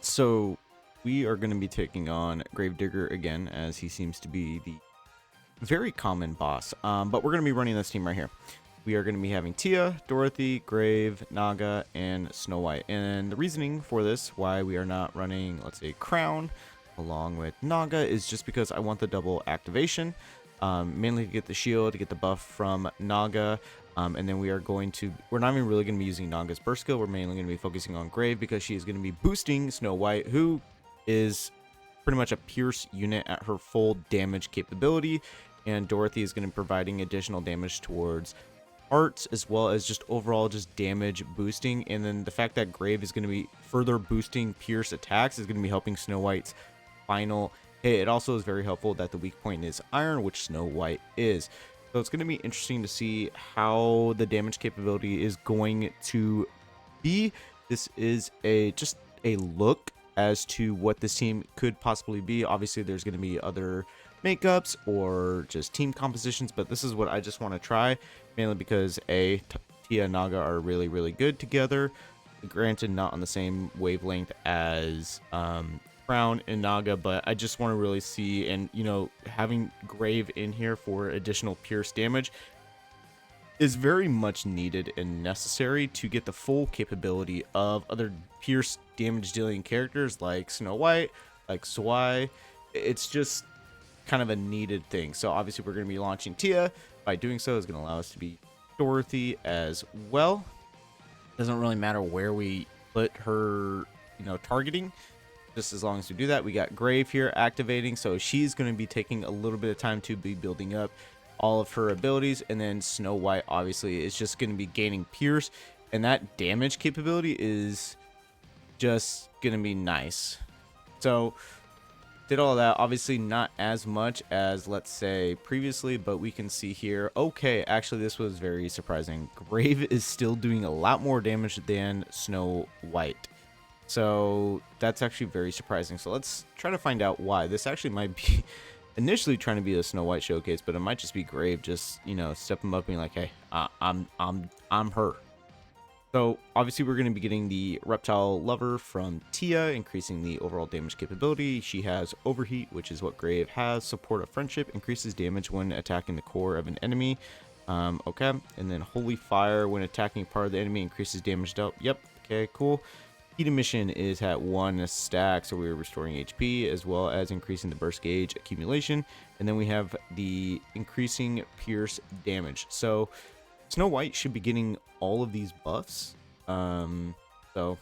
So we are going to be taking on Gravedigger again, as he seems to be the very common boss. But we're going to be running this team right here. We are going to be having Tia, Dorothy, Grave, Naga, and Snow White. And the reasoning for this, why we are not running, let's say, Crown along with Naga, is just because I want the double activation. Mainly to get the shield, to get the buff from Naga. And then we're not even really going to be using Naga's burst skill. We're mainly going to be focusing on Grave because she is going to be boosting Snow White, who is pretty much a pierce unit at her full damage capability. And Dorothy is going to be providing additional damage towards arts, as well as just overall just damage boosting. And then the fact that Grave is going to be further boosting pierce attacks is going to be helping Snow White's final hit. It also is very helpful that the weak point is iron, which Snow White is. So it's going to be interesting to see how the damage capability is going to be. This is just a look as to what this team could possibly be. Obviously, there's going to be other makeups or just team compositions, but this is what I just want to try, mainly because Tia and Naga are really, really good together. Granted, not on the same wavelength as Crown and Naga, but I just want to really see, and having Grave in here for additional pierce damage is very much needed and necessary to get the full capability of other pierce damage dealing characters like Snow White, like Swai. It's just kind of a needed thing. So obviously we're going to be launching Tia. By doing so, is going to allow us to be Dorothy as well. Doesn't really matter where we put her, targeting. Just as long as we do that. We got Grave here activating, so she's going to be taking a little bit of time to be building up all of her abilities. And then Snow White obviously is just going to be gaining pierce, and that damage capability is just going to be nice. So did all that, obviously not as much as, let's say, previously, but we can see here, okay, actually this was very surprising. Grave is still doing a lot more damage than Snow White. So that's actually very surprising. So let's try to find out why. This actually might be initially trying to be a Snow White showcase, but it might just be Grave just, stepping up being like, hey, I'm her. So obviously we're going to be getting the Reptile Lover from Tia, increasing the overall damage capability. She has Overheat, which is what Grave has. Support of Friendship increases damage when attacking the core of an enemy. Okay. And then Holy Fire, when attacking part of the enemy, increases damage dealt. Yep. Okay, cool. Heat Emission is at 1 stack, so we're restoring HP, as well as increasing the burst gauge accumulation. And then we have the increasing pierce damage. So Snow White should be getting all of these buffs. So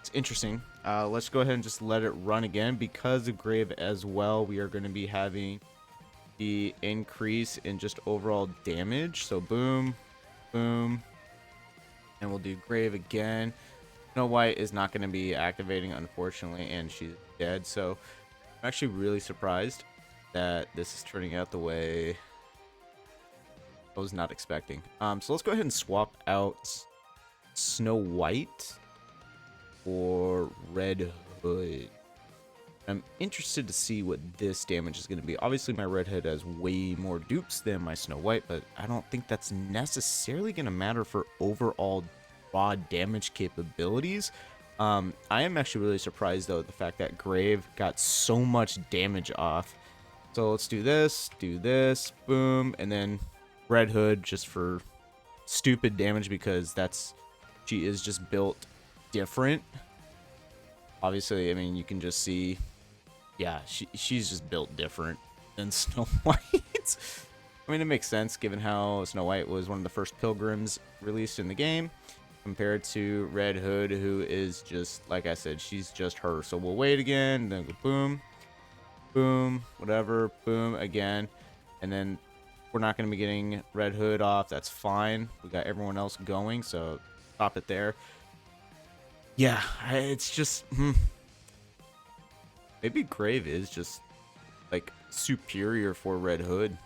it's interesting. Let's go ahead and just let it run again. Because of Grave as well, we are going to be having the increase in just overall damage. So boom, boom, and we'll do Grave again. Snow White is not going to be activating, unfortunately, and she's dead. So I'm actually really surprised that this is turning out the way I was not expecting. So let's go ahead and swap out Snow White for Red Hood. I'm interested to see what this damage is going to be. Obviously, my Red Hood has way more dupes than my Snow White, but I don't think that's necessarily going to matter for overall raw damage capabilities. I am actually really surprised, though, the fact that Grave got so much damage off. So let's do this, boom, and then Red Hood just for stupid damage, because she is just built different. Obviously, I mean, you can just see, yeah, she's just built different than Snow White. I mean, it makes sense given how Snow White was one of the first pilgrims released in the game, compared to Red Hood, who is just, like I said, she's just her. So we'll wait again, then go boom, boom, whatever, boom again, and then we're not going to be getting Red Hood off. That's fine. We got everyone else going, so stop it there. Yeah, it's just maybe Grave is just like superior for Red Hood.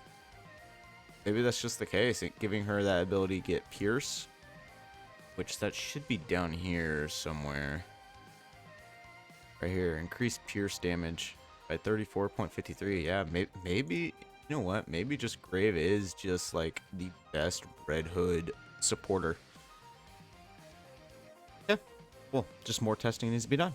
Maybe that's just the case, giving her that ability to get Pierce, which that should be down here somewhere. Right here, increased Pierce damage by 34.53. Yeah, maybe, you know what? Maybe just Grave is just like the best Red Hood supporter. Yeah, well, just more testing needs to be done.